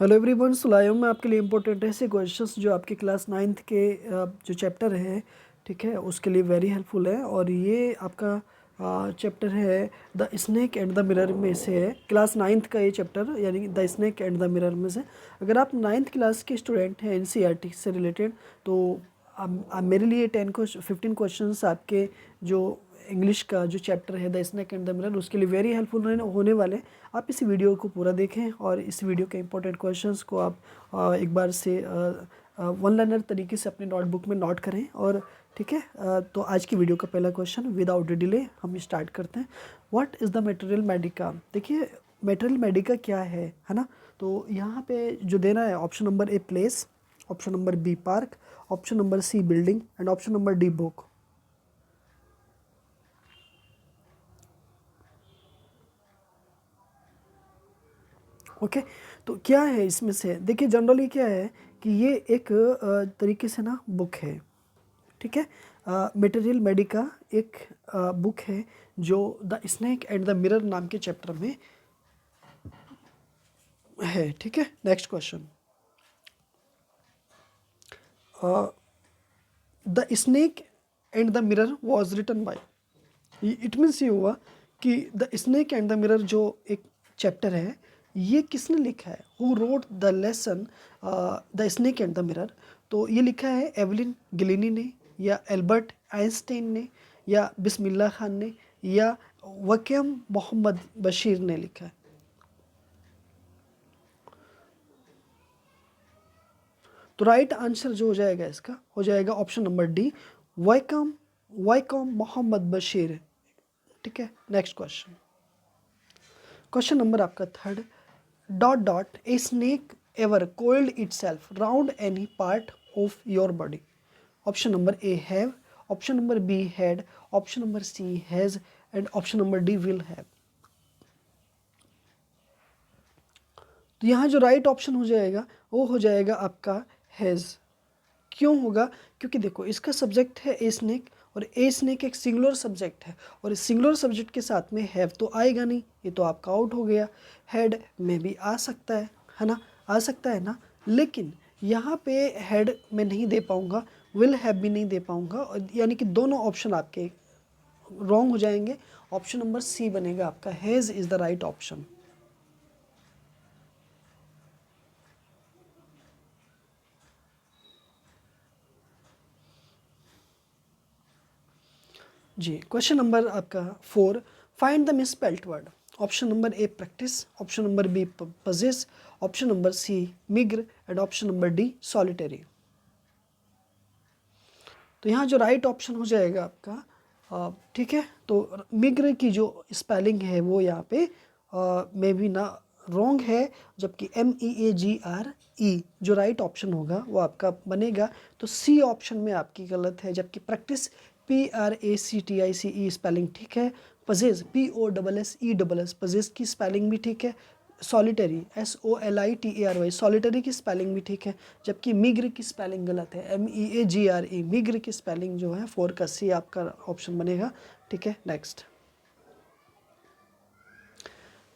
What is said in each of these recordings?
Hello everyone, सो लाया हूँ मैं आपके लिए इंपॉर्टेंट ऐसे क्वेश्चंस जो आपके क्लास नाइन्थ के जो चैप्टर है, ठीक है, उसके लिए वेरी हेल्पफुल है। और ये आपका चैप्टर है the snake and the mirror में से है, क्लास नाइन्थ का ये चैप्टर, यानी the snake and the mirror में से। अगर आप नाइन्थ क्लास के स्टूडेंट हैं एनसीईआरटी से रिलेटेड, तो आप मेरे लिए 15 क्वेश्चंस आपके जो इंग्लिश का जो चैप्टर है the snake and the mirror, उसके लिए वेरी हेल्पफुल होने वाले। आप इस वीडियो को पूरा देखें और इस वीडियो के इंपॉर्टेंट क्वेश्चंस को आप एक बार से वन लाइनर तरीके से अपने नोटबुक में नोट करें। और ठीक है, तो आज की वीडियो का पहला क्वेश्चन विदाउट डिले हम स्टार्ट करते हैं। What is the material medica. देखिए, मटेरियल मेडिका क्या है ना। तो यहाँ पे जो देना है, option number A place, option number B park, option number C building and option number D book. Okay, तो क्या है इसमें से। देखिए, जनरली क्या है कि ये एक तरीके से ना बुक है, ठीक है। मटेरियल मेडिका एक बुक है जो the snake and the mirror नाम के चैप्टर में है, ठीक है। Next question, the snake and the mirror was written by. It means ये हुआ कि the snake and the mirror जो एक चैप्टर है, ये किसने लिखा है, who wrote the lesson the snake and the mirror. तो ये लिखा है एवलिन गिलिनी ने, या एल्बर्ट आइंस्टाइन ने, या बिस्मिल्लाह खान ने, या वकीम मोहम्मद बशीर ने लिखा है। तो राइट आंसर जो हो जाएगा इसका, हो जाएगा option number D, Vaikom Vaikom Muhammad Basheer, ठीक है। नेक्स्ट क्वेश्चन, क्वेश्चन नंबर आपका third, dot dot a snake ever coiled itself round any part of your body। Option number A have, option number B had, option number C has and option number D will have. तो यहाँ जो right option हो जाएगा वो हो जाएगा आपका has. क्यों होगा, क्योंकि देखो इसका सब्जेक्ट है ए स्नेक, और ए स्नेक एक सिंगुलर सब्जेक्ट है, और इस सिंगुलर सब्जेक्ट के साथ में हैव तो आएगा नहीं, ये तो आपका आउट हो गया। हेड में भी आ सकता है ना, आ सकता है ना, लेकिन यहाँ पे हेड में नहीं दे पाऊँगा, विल हैव भी नहीं दे पाऊँगा, यानी कि दोनों ऑप्शन आपके रॉन्ग हो जाएंगे। ऑप्शन नंबर सी बनेगा आपका, has is the right option. जी, क्वेश्चन नंबर आपका 4, find the misspelled word. Option number A practice, option number B pages, option number C मिग्र and option number D solitary. तो यहाँ जो राइट ऑप्शन हो जाएगा आपका, ठीक है, तो मिग्र की जो स्पेलिंग है वो यहाँ पे मे बी ना रॉन्ग है, जबकि MEAGRE जो राइट ऑप्शन होगा वो आपका बनेगा। तो सी ऑप्शन में आपकी गलत है, जबकि प्रैक्टिस PRACTICE स्पेलिंग ठीक है। पजेज POSSESS पजेज की स्पेलिंग भी ठीक है। सॉलिटरी SOLITARY सॉलिटरी की स्पेलिंग भी ठीक है, जबकि मिग्र की स्पेलिंग गलत है, MEAGRE मिग्र की स्पेलिंग जो है 4 का सी आपका ऑप्शन बनेगा, ठीक है। Next,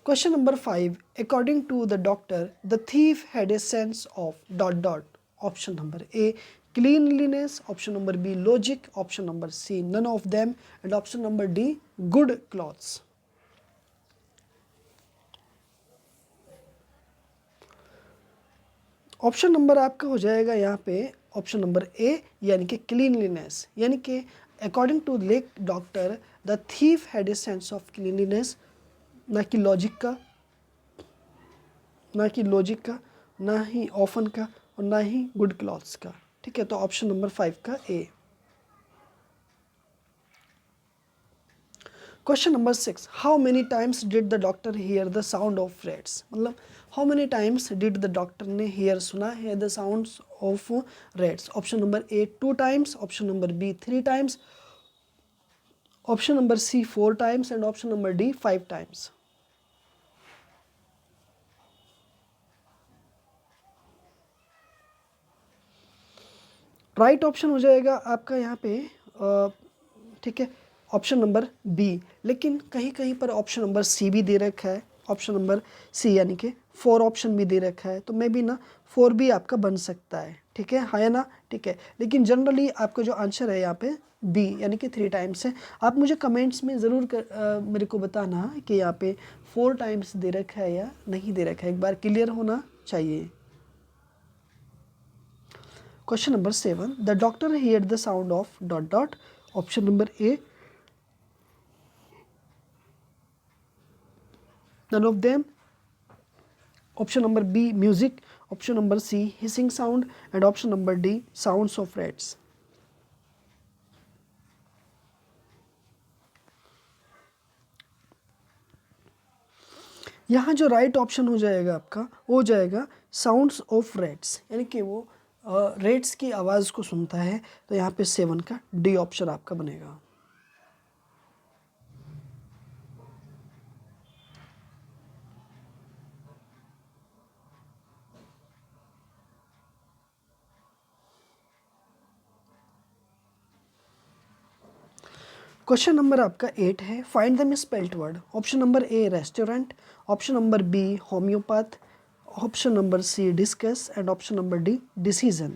question number 5, according to the doctor the thief had a sense of dot dot. Option number A cleanliness, option number B logic, option number C none of them and option number D good clothes. Option number आपका हो जाएगा यहाँ पे option number ए, यानी कि cleanliness, यानी कि according to lake doctor the thief had a sense of cleanliness, ना कि लॉजिक का, ना कि लॉजिक का, ना ही ऑफन का, और ना ही गुड क्लॉथ्स का, ठीक है। तो ऑप्शन नंबर 5 का A. Question number 6, how many times did the doctor hear the sound of reds. मतलब how many times did the doctor ने हियर सुना है the sounds of reds. Option number A 2 times, option number B 3 times, option number C 4 times and option number D 5 times. Right option हो जाएगा आपका यहाँ पे, ठीक है, ऑप्शन नंबर बी, लेकिन कहीं कहीं पर ऑप्शन नंबर सी भी दे रखा है, ऑप्शन नंबर सी यानी कि 4 ऑप्शन भी दे रखा है, तो मे बी ना 4 भी आपका बन सकता है, ठीक है, हाँ या ना, ठीक है। लेकिन जनरली आपका जो आंसर है यहाँ पे बी यानी कि 3 टाइम्स है। आप मुझे कमेंट्स में ज़रूर मेरे को बताना कि यहाँ पे 4 टाइम्स दे रखा है या नहीं दे रखा है, एक बार क्लियर होना चाहिए। Question number 7, the doctor heard the sound of dot dot. Option number A none of them, option number B music, option number C hissing sound, and option number D sounds of rats। यहाँ जो right option हो जाएगा आपका वो हो जाएगा sounds of rates, यानी कि वो रेट्स की आवाज़ को सुनता है। तो यहाँ पे 7 का डी ऑप्शन आपका बनेगा। क्वेश्चन नंबर आपका 8 है, find the misspelled word. Option number A restaurant, option number B homoeopath, option number C discuss, and option number D decision.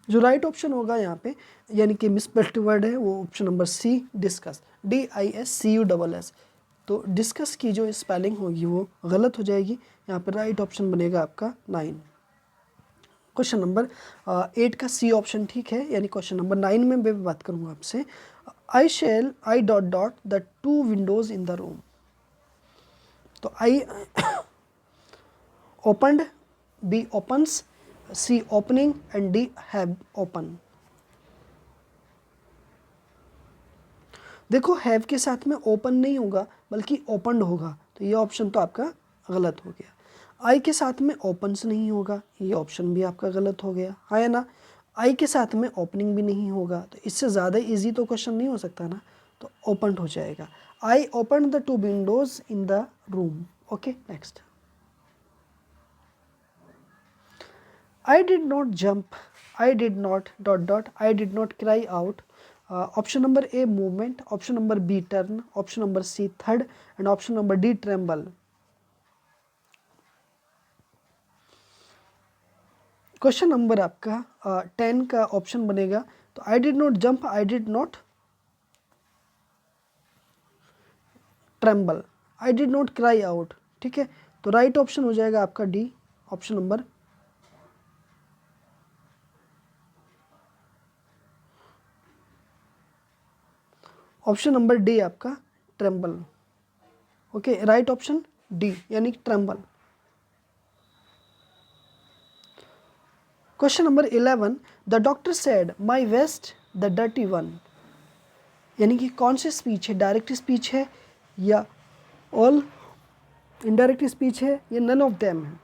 जो राइट ऑप्शन होगा यहाँ पे यानी कि मिसस्पेल्ड वर्ड है वो option number C discuss, DISCUSS। तो डिस्कस की जो स्पेलिंग होगी वो गलत हो जाएगी। यहाँ पे राइट ऑप्शन बनेगा आपका 9। क्वेश्चन नंबर 8 का सी ऑप्शन ठीक है, यानी क्वेश्चन नंबर 9 में मैं बात करूँगा आपसे। I dot dot the 2 windows in the room. तो I opened, B opens, C opening, and D have open. देखो हैव के साथ में ओपन नहीं होगा बल्कि ओपनड होगा, तो ये ऑप्शन तो आपका गलत हो गया। आई के साथ में ओपन्स नहीं होगा, ये ऑप्शन भी आपका गलत हो गया, हाँ या ना। आई के साथ में ओपनिंग भी नहीं होगा, तो इससे ज़्यादा इजी तो क्वेश्चन नहीं हो सकता ना, तो ओपन हो जाएगा। I open the 2 windows in the room. Okay next. I did not jump, I did not dot dot, I did not cry out। Option number A movement, option number B turn, option number C third, and option number D tremble. Question number आपका 10 का option बनेगा। तो I did not jump, I did not tremble, I did not cry out, ठीक है। तो right option हो जाएगा आपका D, option number option number D आपका tremble. Okay right option D यानी tremble. Question number 11, the doctor said my waste the dirty one. यानी कि कौन सी स्पीच है, डायरेक्ट स्पीच है या ऑल इनडायरेक्ट स्पीच है या नन ऑफ देम है।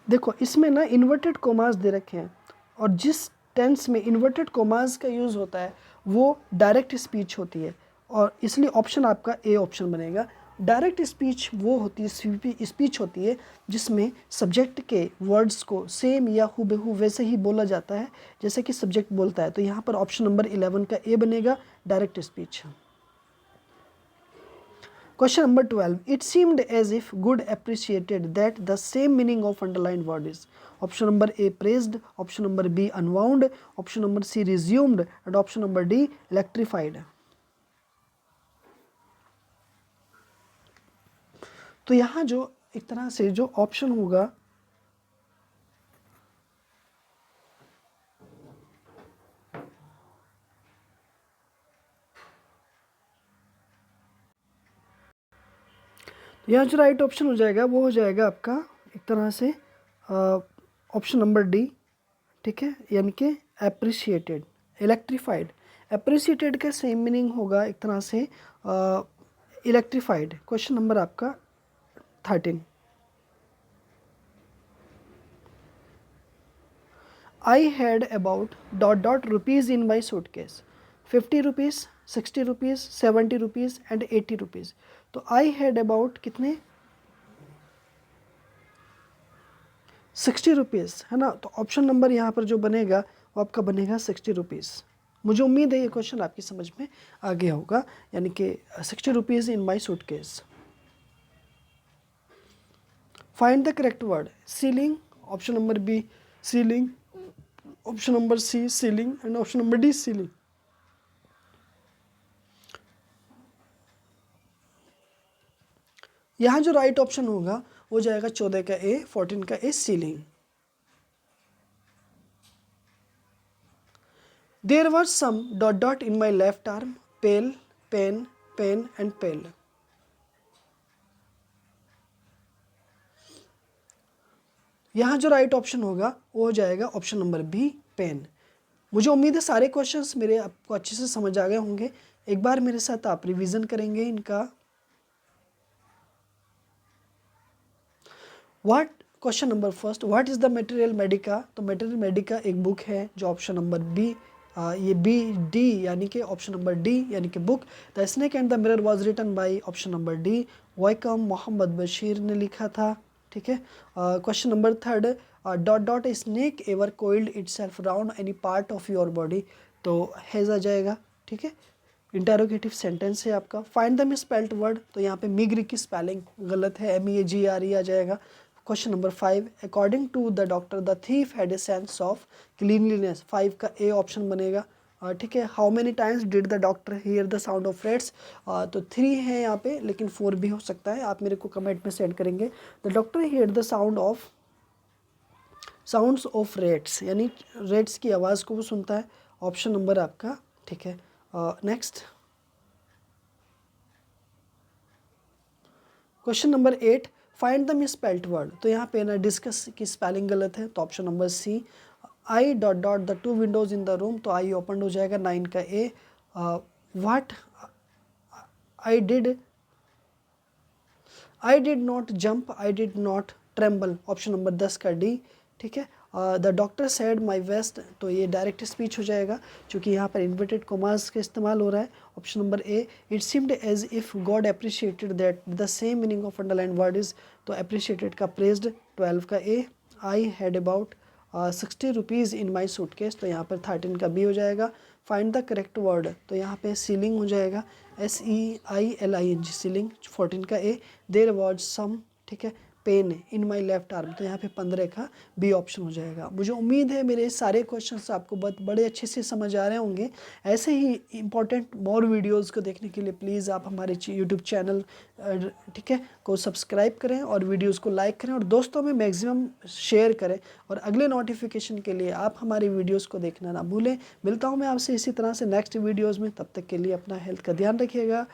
देखो इसमें ना इन्वर्टेड कोमास दे रखे हैं, और जिस टेंस में इन्वर्टेड कोमास का यूज़ होता है वो डायरेक्ट स्पीच होती है, और इसलिए ऑप्शन आपका ए ऑप्शन बनेगा। डायरेक्ट स्पीच वो होती है, स्पीच होती है जिसमें सब्जेक्ट के वर्ड्स को सेम या हूबहू वैसे ही बोला जाता है जैसे कि सब्जेक्ट बोलता है। तो यहाँ पर ऑप्शन नंबर 11 का ए बनेगा, direct speech. Question number 12. It seemed as if good appreciated that the same meaning of underlined word is. Option number A praised, option number B unwound, option number C resumed, and option number D electrified. तो यहाँ जो एक तरह से जो option होगा यहाँ जो राइट ऑप्शन हो जाएगा वो हो जाएगा आपका एक तरह से ऑप्शन नंबर डी, ठीक है, यानी कि एप्रिशिएटेड, इलेक्ट्रीफाइड। एप्रिशिएटेड का सेम मीनिंग होगा एक तरह से इलेक्ट्रीफाइड। क्वेश्चन नंबर आपका 13। I had about dot dot rupees in my suitcase, 50 rupees, 60 rupees, 70 rupees and 80 rupees। तो I had about कितने 60 रुपीज़ है ना। तो ऑप्शन नंबर यहाँ पर जो बनेगा वो आपका बनेगा 60 रुपीज़। मुझे उम्मीद है ये क्वेश्चन आपकी समझ में आ गया होगा, यानी कि 60 rupees in my suitcase. Find the correct word. Ceiling, option number B ceiling, option number C ceiling and option number D ceiling. यहाँ जो राइट ऑप्शन होगा वो जाएगा 14 का ए, 14 का A ceiling. There were some dot dot in my left arm, pale, pain, pain and pale. यहाँ जो right option होगा वो हो जाएगा ऑप्शन नंबर बी पेन। मुझे उम्मीद है सारे क्वेश्चंस मेरे आपको अच्छे से समझ आ गए होंगे। एक बार मेरे साथ आप रिवीजन करेंगे इनका। What, question number first, what is the material medica. तो मटेरियल मेडिका एक बुक है जो ऑप्शन नंबर बी, ये बी डी यानी कि ऑप्शन नंबर डी यानी कि book. The snake and the mirror was written by option number D, Vaikom Muhammad Basheer ने लिखा था। ठीक है। Question number third, dot dot a snake ever coiled itself round any part of your body. तो has आ जाएगा। ठीक है। इंटेरोगेटिव सेंटेंस है आपका। फाइंड द मिसस्पेल्ड वर्ड, तो यहाँ पे मिग्री की स्पेलिंग गलत है, MEAGRE आ जाएगा। Question number 5, according to the doctor the thief had a sense of cleanliness. 5 का ए ऑप्शन बनेगा। ठीक है। How many times did the doctor hear the sound of rats. तो 3 है यहाँ पे, लेकिन 4 भी हो सकता है, आप मेरे को कमेंट में सेंड करेंगे। The doctor hear the sounds of rates, यानी रेट्स की आवाज़ को वो सुनता है। ऑप्शन नंबर आपका। ठीक है। Next question number 8, find the misspelled word. तो यहाँ पे ना डिस्कस की स्पेलिंग गलत है, तो option number C. I dot dot the 2 windows in the room, तो आई ओपन हो जाएगा 9 का A. What I did not jump, I did not tremble, option number 10 का डी। ठीक है। The doctor said my waist, तो ये direct speech हो जाएगा क्योंकि यहाँ पर इन्वर्टेड कॉमास का इस्तेमाल हो रहा है। Option number A, it seemed as if God appreciated that the same meaning of underline word is, तो अप्रिशिएटेड का प्रेज्ड। 12 का A, I had about 60 rupees in my suitcase, तो यहाँ पर 13 का बी हो जाएगा। फाइंड द करेक्ट वर्ड, तो यहाँ पे सीलिंग हो जाएगा, SEILING सीलिंग। 14 का ए, देयर वाज सम, ठीक है, pain in my left arm, तो यहाँ पे 15 का बी ऑप्शन हो जाएगा। मुझे उम्मीद है मेरे सारे क्वेश्चंस आपको बड़े अच्छे से समझ आ रहे होंगे। ऐसे ही इंपॉर्टेंट मोर वीडियोस को देखने के लिए प्लीज़ आप हमारे यूट्यूब चैनल, ठीक है, को सब्सक्राइब करें और वीडियोस को लाइक करें और दोस्तों में मैक्सिमम शेयर करें। और अगले नोटिफिकेशन के लिए आप हमारी वीडियोस को देखना ना भूलें। मिलता हूँ मैं आपसे इसी तरह से नेक्स्ट वीडियोज़ में, तब तक के लिए अपना हेल्थ का ध्यान रखिएगा।